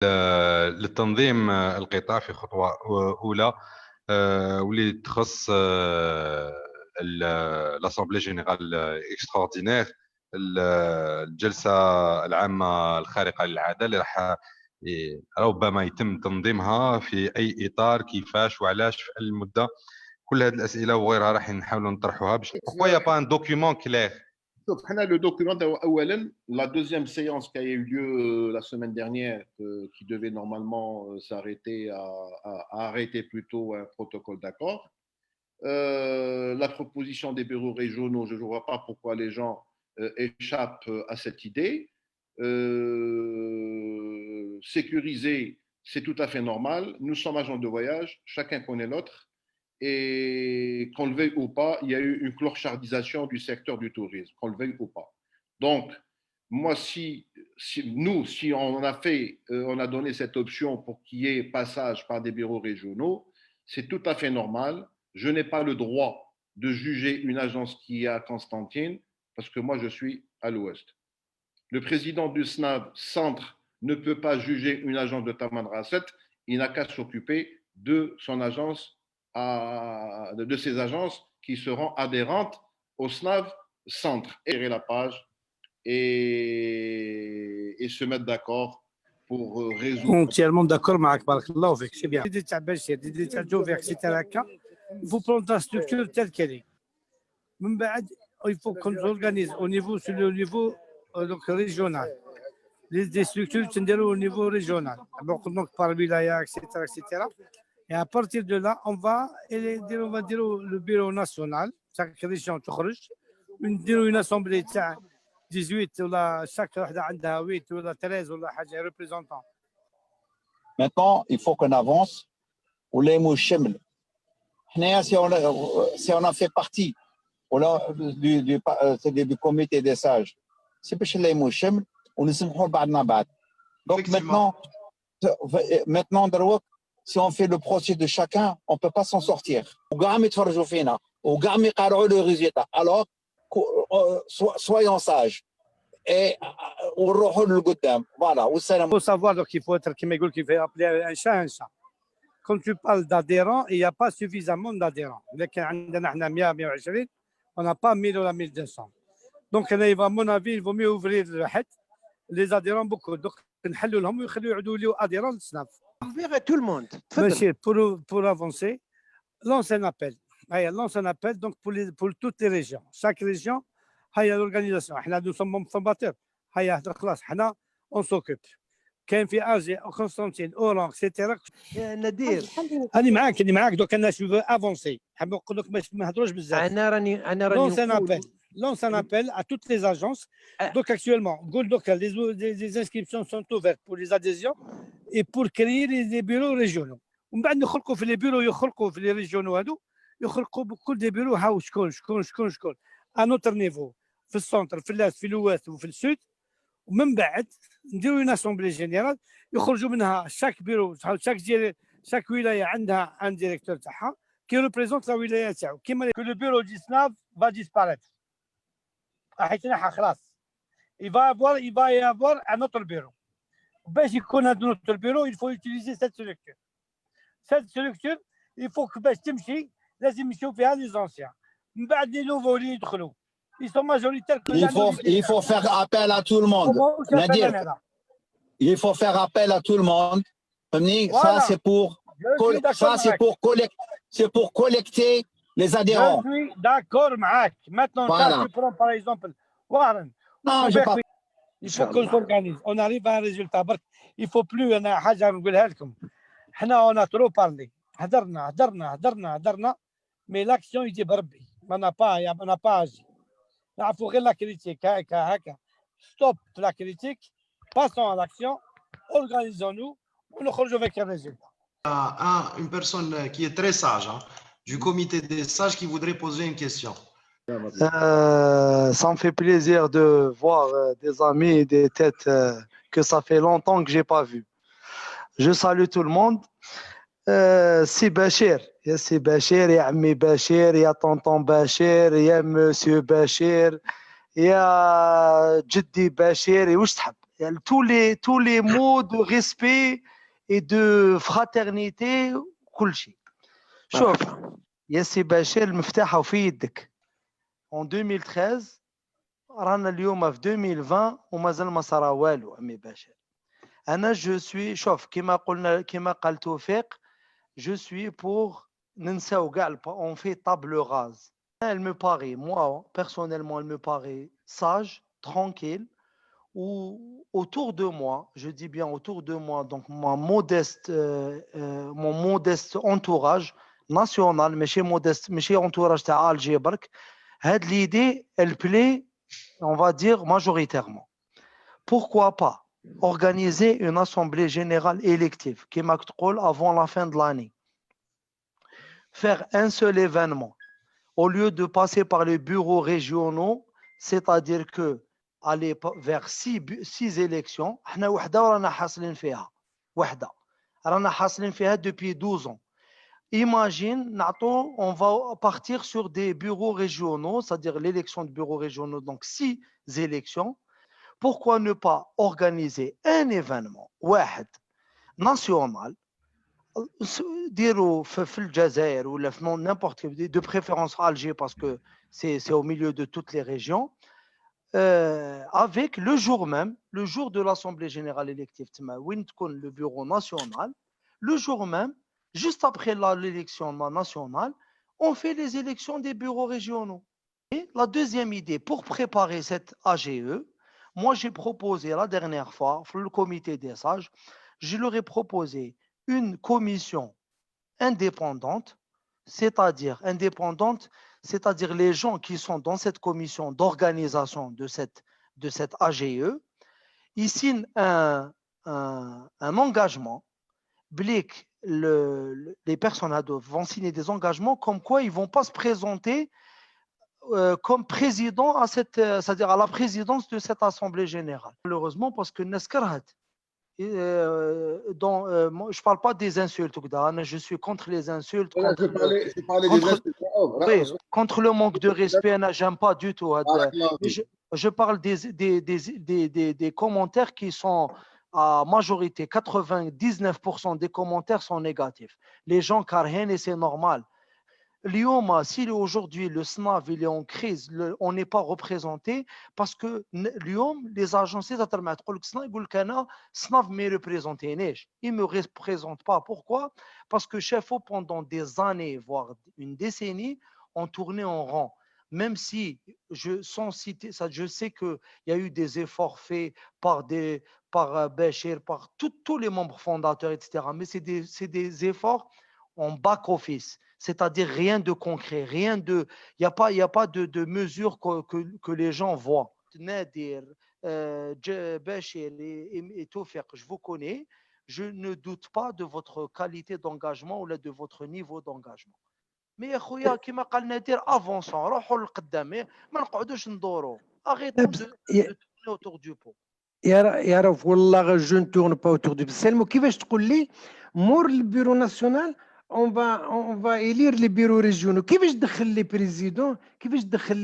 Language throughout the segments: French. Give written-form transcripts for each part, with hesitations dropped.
لتنظيم القطاع في خطوة أولى، واللي تخص l'Assemblée générale extraordinaire، الجلسة العامة الخارقة للعادة اللي راح ربما يتم تنظيمها في أي إطار، كيفاش وعلاش، في المدة. كل هذه الأسئلة وغيرها راح نحاولوا نطرحوها باش pourquoi il y a pas un document clair. Le document, la deuxième séance qui a eu lieu la semaine dernière, qui devait normalement s'arrêter à arrêter plutôt un protocole d'accord. La proposition des bureaux régionaux, je ne vois pas pourquoi les gens échappent à cette idée. Sécuriser, c'est tout à fait normal. Nous sommes agents de voyage, chacun connaît l'autre. Et qu'on le veuille ou pas, il y a eu une clochardisation du secteur du tourisme, qu'on le veuille ou pas. Donc, moi, si on a donné cette option pour qu'il y ait passage par des bureaux régionaux, c'est tout à fait normal. Je n'ai pas le droit de juger une agence qui est à Constantine, parce que moi, je suis à l'ouest. Le président du SNAV Centre ne peut pas juger une agence de Tamanrasset, il n'a qu'à s'occuper de son agence, de ces agences qui seront adhérentes au SNAV Centre. Et la page et se mettre d'accord pour résoudre. Entièrement d'accord avec Allah, c'est bien. Il faut prendre la structure telle qu'elle est. Il faut qu'on s'organise au niveau, sur le niveau donc, régional. Les structures sont au niveau régional, donc par wilaya, etc., etc. Et à partir de là, on va dire le bureau national, chaque région تخرج, نديروا une assemblée تاع 18 ولا chaque وحده عندها 8 ولا 13 ولا حاجه représentants. Maintenant, il faut qu'on avance. Ou les mots cheml. Si on en fait partie du comité des sages, c'est parce que les mots cheml, on ne se prend pas de bad. Donc maintenant, si on fait le procès de chacun, on ne peut pas s'en sortir. Le résultat. Alors, soyons sages. Et voilà. Il faut savoir qu'il faut être qui fait appeler un chat un chat. Quand tu parles d'adhérents, il n'y a pas suffisamment d'adhérents. On n'a pas 1000 ou 1200. Donc, à mon avis, il vaut mieux ouvrir les adhérents beaucoup. Donc, نحلوا يخلوا adhérents للسناف. Ouvert à tout le monde. Monsieur, pour avancer, lance un appel. Lance un appel donc pour toutes les régions. Chaque région a l'organisation. Nous sommes membres fondateurs. On s'occupe. كان في اجي قسطنطين اوران اكسيتيرا نادير انا معاك دوك انا شو افونسي حاب نقول لك باش ما نهضروش بزاف. انا راني lance un appel à toutes les agences. Donc actuellement les inscriptions sont ouvertes pour les adhésions et pour créer les bureaux régionaux. ومن بعد نخلقوا في les bureaux يخلقوا في les régionaux هادو يخلقوا بكل des bureaux هاو شكون à notre niveau في السنتر في اللاس في الوest وفي السود. ومن بعد نديروا une assemblée générale يخرجوا منها chaque bureau chaque ولايه عندها un directeur تاعها qui représente la ولايه تاعو. كيما que le bureau du SNAV va disparaître. راح يتنحى خلاص. Il va y avoir un autre bureau. باش يكون هذا notre bureau il faut utiliser cette structure. Cette structure il faut que باش تمشي لازم يمشيو فيها les anciens. من بعد les nouveaux اللي يدخلوا. Ils sont majoritaires. Il faut faire appel à tout le monde. Il faut faire appel à tout le monde. Voilà. C'est pour collecter les adhérents. Je suis d'accord avec. Maintenant, voilà. Tu prends par exemple Warren. Non, il faut qu'on s'organise. On arrive à un résultat. Il ne faut plus. On a trop parlé. Mais l'action, il dit بربي. On n'a pas agi. نعرفوا غير لا كريتيك هكا ستوب لا كريتيك passons à l'action organisons-nous ونخرجوا avec un résultat. Une personne qui est très sage du comité des sages qui voudrait poser une question. Ça me fait plaisir de voir des amis et des têtes que ça fait longtemps que j'ai pas vu. Je salue tout le monde. C'est Bachir. Il y a c'est Bachir, il y a Ami Bachir, il y a tonton Bachir, il y a monsieur Bachir, il y a Jiddi Bachir, et où je tous les mots de respect et de fraternité كل شيء. شوف يا سي بشير المفتاح في يدك. En 2013 رانا اليوم في 2020 ومازال ما صرا والو عمي بشير. انا جو سوي شوف كما قال توفيق je suis pour ننساو كاع on fait table rase. Elle me paraît, moi personnellement, elle me paraît sage, tranquille, ou autour de moi, je dis bien autour de moi, donc mon modeste entourage national, ماشي modeste, ماشي entourage تاع Alger برك. هاد l'idée, elle plaît, on va dire majoritairement. Pourquoi pas organiser une assemblée générale élective qui m'actqol avant la fin de l'année. Faire un seul événement au lieu de passer par les bureaux régionaux, c'est-à-dire que aller vers 6 élections, احنا وحده ورانا حاصلين فيها وحده رانا حاصلين فيها depuis 12 ans. Imagine, on va partir sur des bureaux régionaux, c'est-à-dire l'élection de bureaux régionaux, donc 6 élections. Pourquoi ne pas organiser un événement واحد national ديروا في الجزائر ولا في n'importe quel, de préférence à Alger parce que c'est au milieu de toutes les régions, avec le jour même, le jour de l'Assemblée générale élective, le bureau national, le jour même, juste après l'élection nationale, on fait les élections des bureaux régionaux. Et la deuxième idée, pour préparer cette AGE, moi j'ai proposé la dernière fois, le comité des sages, je leur ai proposé une commission indépendante, c'est-à-dire les gens qui sont dans cette commission d'organisation de cette AGE, ils signent un engagement, les personnes vont signer des engagements comme quoi ils ne vont pas se présenter comme président c'est-à-dire à la présidence de cette assemblée générale. Malheureusement, parce que Neskarhat, moi, je ne parle pas des insultes, je suis contre les insultes, contre le manque de respect, je n'aime pas du tout. Je parle des commentaires qui sont à majorité, 99% des commentaires sont négatifs. Les gens carhènent et c'est normal. Si aujourd'hui le SNAV il est en crise, on n'est pas représenté parce que les agences SNAV me représentent. Ils ne me représentent pas. Pourquoi? Parce que chefs pendant des années, voire une décennie, ont tourné en rang. Même si, sans citer ça, je sais qu'il y a eu des efforts faits par Béchir, par tous les membres fondateurs, etc. Mais c'est des efforts en back-office, c'est-à-dire rien de concret, il n'y a pas de mesures que les gens voient. Nadir, Béchir et Toufiq, je vous connais, je ne doute pas de votre qualité d'engagement ou de votre niveau d'engagement. Mais يا خويا كما قال نادر افونسون روحوا للقدام ما نقعدوش ندوروا arrêtons de tourner autour du pot. يا رف والله je ne tourne pas autour du pot. سلمو كيفاش تقول لي مور البيرو ناسيونال on va élire les bureaux régionaux. كيفاش تدخل لي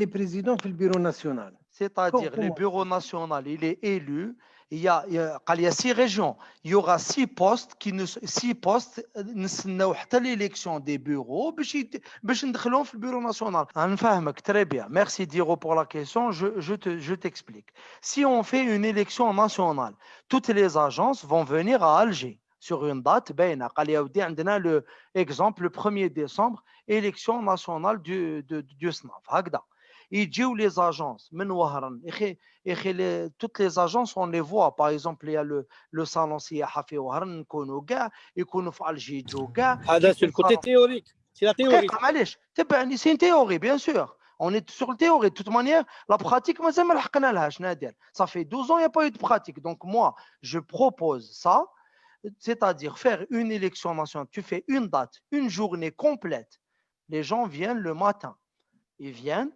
بريزيدون في البيرو ناسيونال؟ C'est-à-dire le bureau national, il est élu. Il y a 6 régions. Il y aura 6 postes نستناو حتى l'élection des bureaux باش ندخلوهم في البيرو national. نفهمك très bien. Merci Diro pour la question. Je t'explique. Si on fait une élection nationale, toutes les agences vont venir à Alger sur une date باينه. قال يا ودي عندنا le exemple le 1er décembre élection nationale du SNAV هكذا. يجيو les agences من وهران toutes les agences on les voit. Par exemple il y a le salon سياحه في وهران نكونوا كاع يكونوا في الجي يجوا كاع. هذا c'est le côté théorique, c'est la théorie. معليش تبعني c'est une théorie bien sûr. On est sur le théorie. De toute manière, la pratique, مازال ما لحقنا لهاش نادر. Ça fait 12 ans il n'y a pas eu de pratique. Donc moi je propose ça, c'est-à-dire faire une élection nationale. Tu fais une date, une journée complète. Les gens viennent le matin. Ils viennent.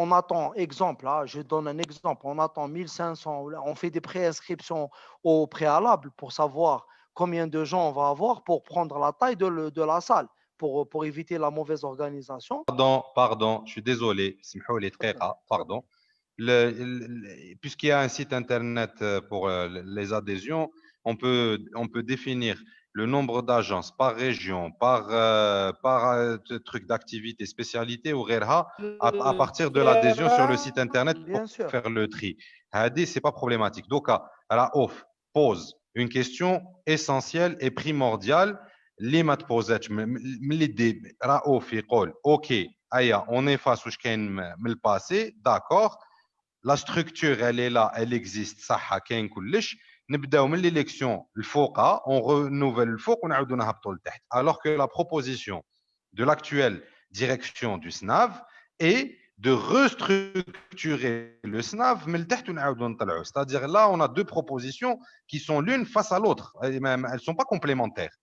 On attend, exemple, je donne un exemple, on attend 1500, on fait des préinscriptions au préalable pour savoir combien de gens on va avoir pour prendre la taille de la salle, pour éviter la mauvaise organisation. Pardon, je suis désolé, pardon. puisqu'il y a un site internet pour les adhésions, on peut définir le nombre d'agences par région, par truc d'activité, spécialité ou غيرها, à partir de l'adhésion sur le site internet Bien pour sûr. faire le tri. هذه c'est pas problématique. Donc, Raouf pose une question essentielle et primordiale. اللي ما تبوزاتش ملي دي Raouf يقول OK aya on efface واش كاين من le passé, d'accord. La structure, elle est là, elle existe, صح كاين كلش. نبداو من l'élection الفوقه, on renouvelle الفوق ونعاودو نهبطوا لتحت. Alors que la proposition de l'actuelle direction du SNAV est de restructurer le SNAV من لتحت ونعاودو نطلعوا. C'est-à-dire là, on a deux propositions qui sont l'une face à l'autre. Elles ne sont pas complémentaires.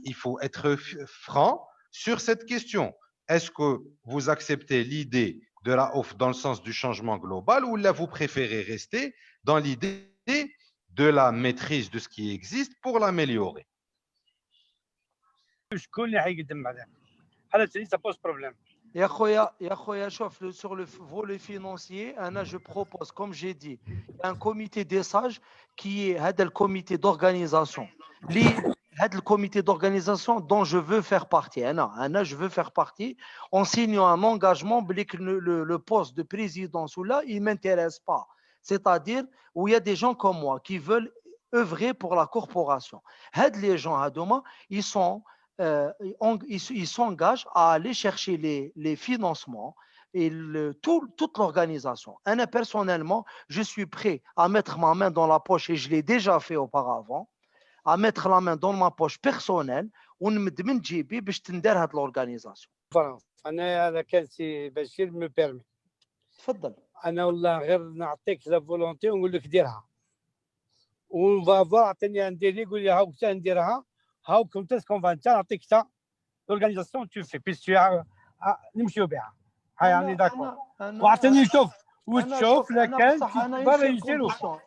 Il faut être franc sur cette question. Est-ce que vous acceptez l'idée de Raouf dans le sens du changement global ou là vous préférez rester dans l'idée de la maîtrise de ce qui existe pour l'améliorer? شكون اللي حيقدم بعدها؟ هذا ça pose problème. يا خويا شوف sur le volet financier انا je propose comme j'ai dit un comité des sages qui est هذا le comité d'organisation هذا le comité d'organisation dont je veux faire partie. Anna, je veux faire partie en signant un engagement que le poste de présidence ou là, il ne m'intéresse pas. C'est-à-dire où il y a des gens comme moi qui veulent œuvrer pour la corporation. Les gens, ils s'engagent à aller chercher les financements et toute l'organisation. Anna, personnellement, je suis prêt à mettre ma main dans la poche et je l'ai déjà fait auparavant. À mettre la main dans ma poche personnelle ونمد من جيبي باش تندار هاد لورغانيزاسيون. انا هذا كان سي بشير مي بيرمي. تفضل. انا والله غير نعطيك لا فولونتي ونقول لك ديرها. اون فافوا عطيني ندير يقول لي هاو كتا نديرها هاو كنت اسكون فانتا نعطيك تا لورغانيزاسيون تو في بيس نمشيو بها. هاي يعني داكور. وعطيني شوف وتشوف لا كان برا يصيروا.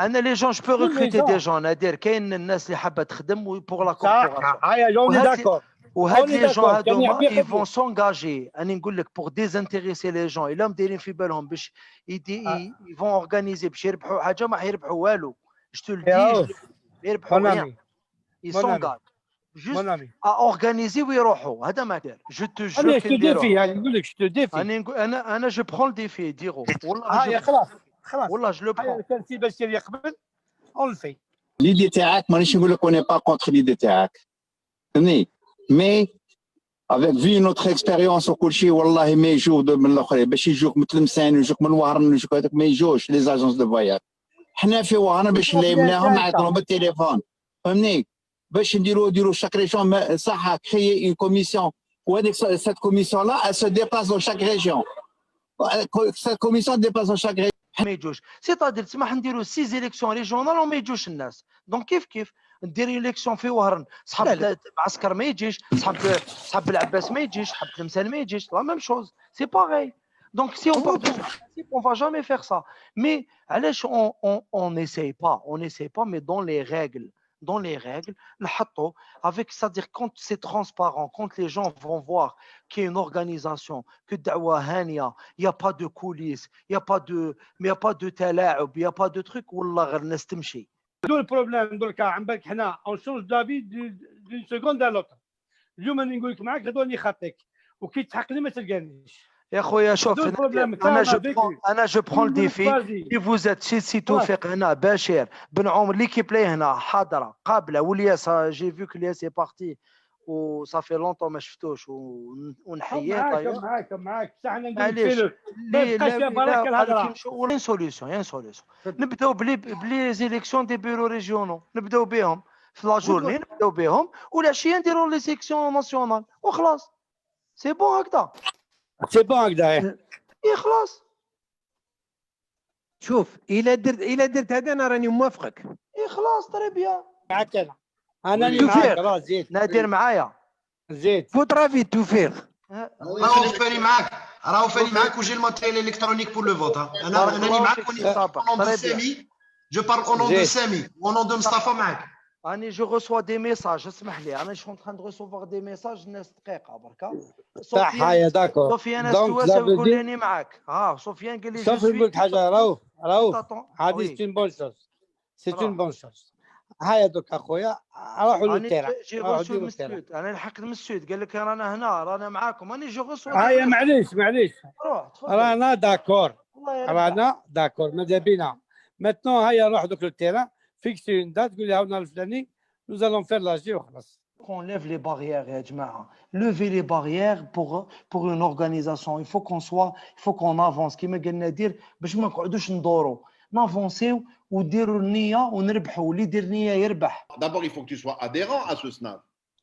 انا لي جون جو بو ريكروتي دي جون نادر كاين الناس اللي حابه تخدم بور لا كوربوراسيون وهاد لي جون هادوما اي فون سونغاجي انا نقول لك بور ديزانتيريسي لي جون الا مديرين في بالهم باش اي فون اورغانيزي باش يربحوا حاجه ما حيربحوا والو جو تو يربحوا ريان اي سونغاج جوست ا اورغانيزي ويروحوا هذا ما دار جو تو جو انا جو ديفي نقول لك جو ديفي انا جو برون الديفي ديرو والله خلاص والله جو لو برون كان سي بشير يقبل اون الفي ليدي تاعك مانيش نقول لك اوني با كونتر ليدي تاعك فهمني مي افيك في نوتر اكسبيريونس وكل شيء والله ما يجوك من الاخرين باش يجوك من تلمسان ويجوك من وهران ويجوك هذاك ما يجوش لي زاجونس دو فواياج. حنا في وهران باش نلايمناهم نعيطوا بالتليفون فهمني باش نديروا شاك ريجيون صح كريي اون كوميسيون وهذيك سيت كوميسيون لا elle se déplace dans chaque région. Cette commission déplace dans chaque région. ما يجوش سيتادير تسمح نديروا 6 زيليكسيون ريجيونال وما يجوش الناس دونك كيف ندير اليكسيون في وهران صحاب معسكر ما يجيش صحاب العباس ما يجيش صحاب تلمسان ما يجيش لا ميم شوز سي باغي دونك سي on va jamais faire ça mais علاش on n'essaye pas mais dans les règles avec c'est-à-dire quand c'est transparent quand les gens vont voir qu'il y a une organisation que دعوة هانية il y a pas de coulisses il y a pas de تلاعب il y a pas de truc والله غير الناس تمشي دول البروبليم دول كاع عم بالك حنا اون شونج دافي دون سكوند ا لوطر اليوم انا نقول لك معاك غدوه نخاطيك وكي تحقني ما تلقانيش يا خويا شوف انا جو برون الديفي كي فوز ات سي توفيق هنا بشير بن عمر ليكيب لي هنا حاضره قابله والياس جي فيو كو الياس سي بارتي و صافي لونطون ما شفتوش ونحييه طيب معاك بصح انا نقول لك ين سوليسيون نبداو بلي زيليكسيون دي بيرو ريجيونو نبداو بهم في لا جورني نبداو بهم والعشيه نديروا لي سيكسيون ناسيونال وخلاص سي بون هكذا سي بون هكذا اي خلاص شوف الا درت هذا انا راني موافقك اي خلاص طري بيان معاك انا معاك راه زيد نادر معايا زيد فوترافي توفيق راهو فاني معاك وجي الماتيريال الكترونيك بور لو فوت انا راني معاك جو بارل او نون دو سامي او نون دو مصطفى معاك je reçois des messages. اسمح لي je suis en train de recevoir des messages الناس دقيقة بركا. صح هيا داكور. سفيان استوى يقول لي أنا معاك. سفيان قال لي شوف نقول لك حاجة راهو هذه سي بون شوز. سي اون بون شوز. هيا دوك اخويا روحوا للتيران. جي غوسو من السود. انا لحقت من السود قال لك رانا هنا رانا معاكم راني جو غوسو. هيا معليش روح رانا داكور. رانا داكور ماذا بينا. ماتنون هيا روح دوك للتيران فيكسي اون دات قول لي هاونا الفلاني nous allons faire la جي وخلاص. On lève les barrières يا جماعة. Lever les barrières pour une organisation. Il faut qu'on avance كيما قلنا دير باش ما نقعدوش ندورو. نافونسيو وديروا النية ونربحوا واللي يدير نية يربح. D'abord, il faut que tu sois adhérent à ce SNAV.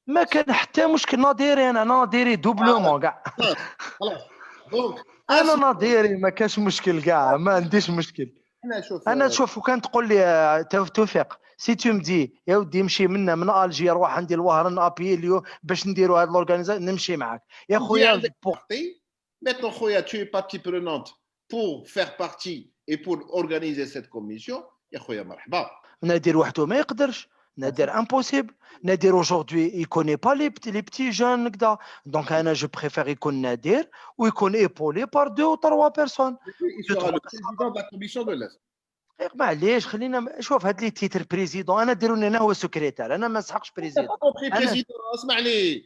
ما كان حتى مشكل ناديري أنا ناديري دوبلومون كاع. أنا ناديري ما كاش مشكل كاع ما عنديش مشكل. أنا شوف وكان تقول لي توفيق سي تو مدي يا ودي نمشي من ألجي نروح عندي الوهران أبي اليوم باش نديروا هاد الأورغانيزاسيون نمشي معاك يا خويا. Maintenant, خويا tu es partie prenante pour faire partie et pour organiser cette commission. يا خويا مرحبا. نادر وحده ما يقدرش. نادر امبوسيبل. نادر aujourd'hui il connaît pas les petits jeunes كدا دونك انا جو بريفير يكون نادر ويكون ايبولي بار 2 ou 3 personnes. Il sera le président de la commission de l'Est. معليش خلينا شوف هاد لي تيتر بريزيدون انا ديروني انا هو سكرتير انا ما نسحقش بريزيدون. اسمع لي.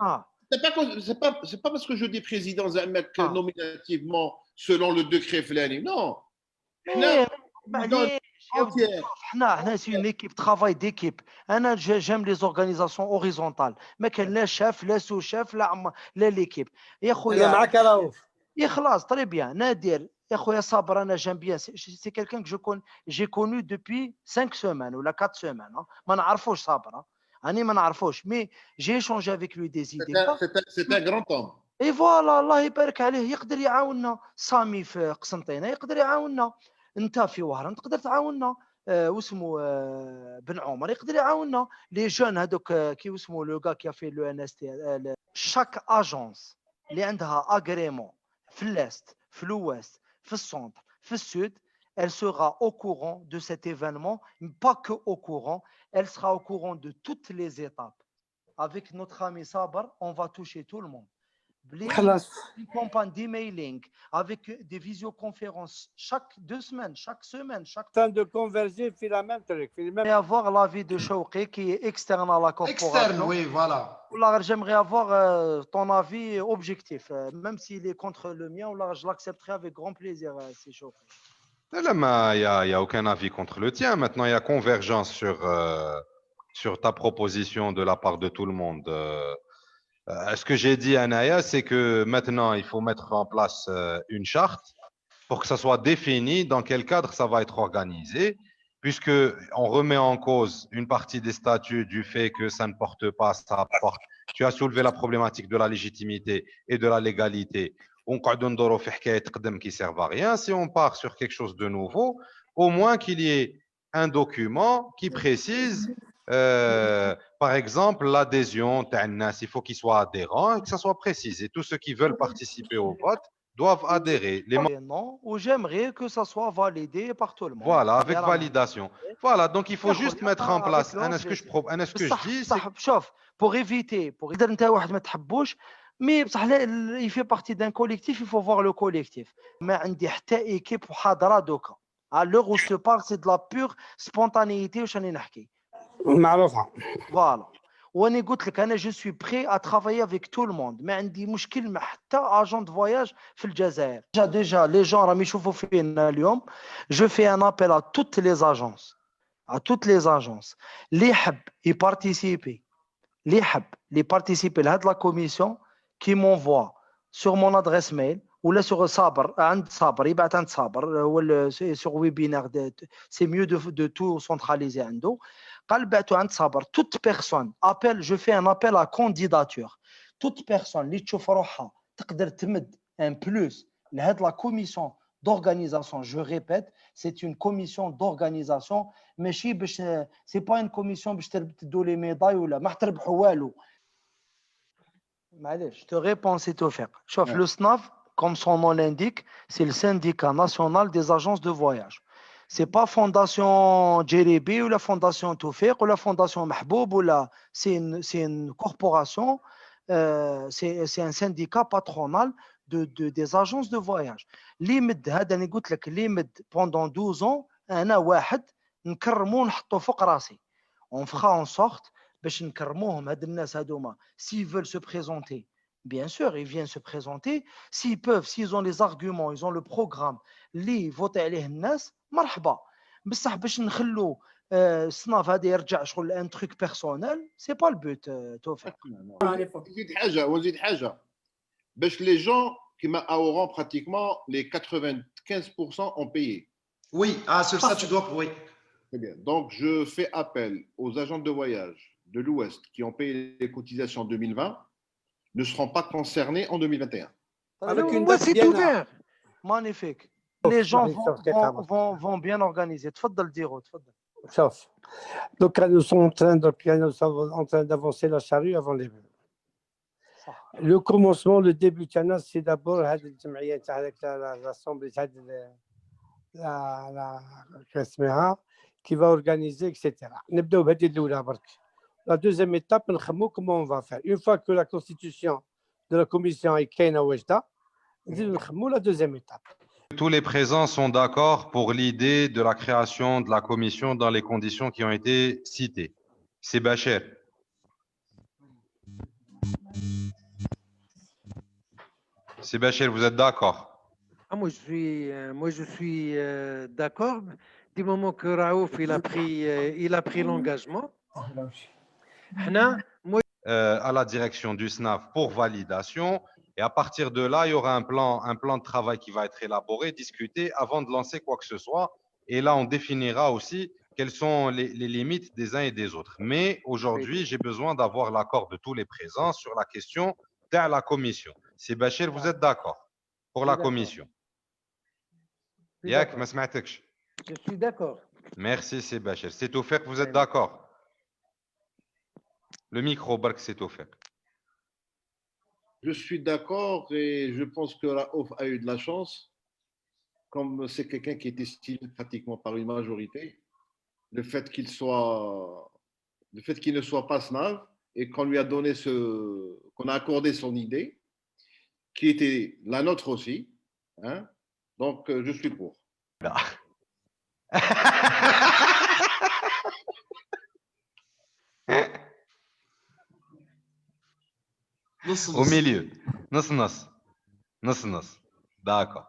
C'est pas parce que je dis président زعما nominativement selon le décret فلاني. Non. حنا سي اون ايكيب ترافاي ديكيب. انا جيم لي زورغانيزاسيون اوريزونتال ما كان لا شاف لا سو شاف لا ليكيب يا خويا. انا معاك راهو يا خلاص طري بيان نادر يا خويا صابر انا جيم بيان سي كيلكان كو جي كونو دوبي 5 سيمان ولا 4 سيمان ما نعرفوش صابر راني ما نعرفوش مي جي شونجي افيك لو دي زيدي. سي ان غران طوم. اي فوالا الله يبارك عليه يقدر يعاوننا. سامي في قسنطينه يقدر يعاوننا. انت في وهران تقدر تعاوننا. واسمو بن عمر يقدر يعاوننا. لي جون هذوك كي واسمو لو كا كي في لو ان اس تي. شاك اجونس اللي عندها اغريمون في الاست في الويست في السونتر في السود elle sera au courant de cet événement, pas que au courant, elle sera au courant de toutes les étapes. Avec notre ami Sabar, on va toucher tout le monde. Une campagne d'emailing avec des visioconférences chaque 2 semaines, chaque semaine, chaque temps de converger sur la même truc. Et avoir l'avis de Chouki qui est externe à la corporation. Externe, oui, voilà. Là, j'aimerais avoir ton avis objectif, même s'il est contre le mien, là, je l'accepterai avec grand plaisir, c'est Chouki. Il n'y a aucun avis contre le tien. Maintenant, il y a convergence sur ta proposition de la part de tout le monde. Ce que j'ai dit à Naya, c'est que maintenant, il faut mettre en place une charte pour que ça soit défini dans quel cadre ça va être organisé, puisqu'on remet en cause une partie des statuts du fait que ça ne porte pas, ça porte. Tu as soulevé la problématique de la légitimité et de la légalité. On qui ne servent à rien. Si on part sur quelque chose de nouveau, au moins qu'il y ait un document qui précise par exemple, l'adhésion, il faut qu'il soit adhérent et que ça soit précisé. Tous ceux qui veulent participer au vote doivent adhérer. Non, ou j'aimerais que ça soit validé par tout le monde. Voilà, avec validation. Voilà, donc il faut juste mettre en place. Ce que je dis, c'est pour éviter, mais il fait partie d'un collectif, il faut voir le collectif. Mais on dit حتى équipe حاضرة دوكا. À l'heure où je te parle, c'est de la pure spontanéité واش راني نحكي. معروفة. Voilà. وانا قلت لك انا جو سوي بري ا ترافايي افيك تو الموند ما عندي مشكل مع حتى اجون دو فواياج في الجزائر. ديجا لي جون راهم يشوفوا فينا اليوم. جو في ان ابل ا توت لي اجونس اللي يحب يبارتيسيبي اللي بارتيسيبي لهاد لا كوميسيون كي مونفوا سور مون ادريس ميل ولا سور صابر عند صابر يبعث عند صابر ولا سور ويبينار سي ميو دو تو سونتراليزي عنده. قال بعتو عند صابر toute personne appelle je fais un appel à candidature toute personne اللي تشوف روحها تقدر تمد un plus لهاد la commission d'organisation. Je répète, c'est une commission d'organisation ماشي باش c'est pas une commission باش تدو لي ميداي ولا ما تربحوا والو. معليش je te réponds c'est Tofek. شوف le SNAV comme son nom l'indique c'est le syndicat national des agences de voyage. C'est pas Fondation Djeribi ou la Fondation Toufiq ou la Fondation Mahboub ou la. C'est une corporation, c'est un syndicat patronal des agences de voyage. Limite, هذا أنا قلت لك limite pendant 12 ans, أنا واحد نكرمو ونحطو فوق راسي. On fera en sorte باش نكرموهم هاد الناس هادوما. S'ils veulent se présenter, bien sûr, ils viennent se présenter. S'ils peuvent, s'ils ont les arguments, ils ont le programme, اللي voter عليه الناس, مرحبا. بصح باش نخلو الصناف هذا يرجع شغل ان تروك بيرسونيل, سي با البوت توفيق. ونزيد حاجه باش les gens qui auront pratiquement les 95% ont payé. Oui, sur ça, tu dois. Oui. Très bien. Donc, je fais appel aux agents de voyage de l'Ouest qui ont payé les cotisations en 2020 ne seront pas concernés en 2021. Avec une Moi, date c'est bien ouvert. Magnifique. Les gens vont bien organiser. تفضل ديرو, تفضل. Sauf. Donc, nous sommes en train d'avancer la charrue avant les bœufs. Le commencement, le début, c'est d'abord l'Assemblée qui va organiser, etc. La deuxième étape, comment on va faire. Une fois que la constitution de la commission est la deuxième étape. Tous les présents sont d'accord pour l'idée de la création de la commission dans les conditions qui ont été citées. C'est Bachir. C'est Bachir, vous êtes d'accord? Moi, je suis d'accord. Du moment que Raouf il a pris l'engagement. À la direction du SNAF pour validation. Et à partir de là, il y aura un plan de travail qui va être élaboré, discuté avant de lancer quoi que ce soit. Et là, on définira aussi quelles sont les limites des uns et des autres. Mais aujourd'hui, j'ai besoin d'avoir l'accord de tous les présents sur la question de la commission. C'est Bachir, vous êtes d'accord pour la commission? Yak, ma sma'teksh. Je suis d'accord. Merci, c'est Bachir. C'est Toufiq, vous êtes d'accord? Le micro, Bark, c'est Toufiq. Je suis d'accord et je pense que Raouf a eu de la chance, comme c'est quelqu'un qui est estimé pratiquement par une majorité, le fait qu'il ne soit pas SNAV et qu'on lui a donné qu'on a accordé son idée, qui était la nôtre aussi, hein. Donc je suis pour. Au milieu. Nos. D'accord.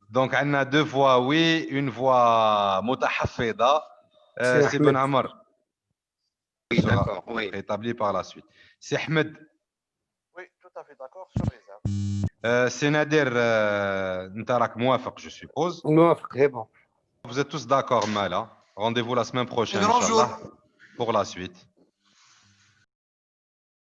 Donc, on a deux voix oui, une voix mutahafida. C'est Ben Amar. Oui, d'accord, oui. Établi par la suite. C'est Ahmed. Oui, tout à fait d'accord, sur réserve. C'est Nader Ntarak Mouafaq, je suppose. Mouafaq, c'est bon. Vous êtes tous d'accord, Mala. Rendez-vous la semaine prochaine, Un grand jour. Inch'Allah, pour la suite.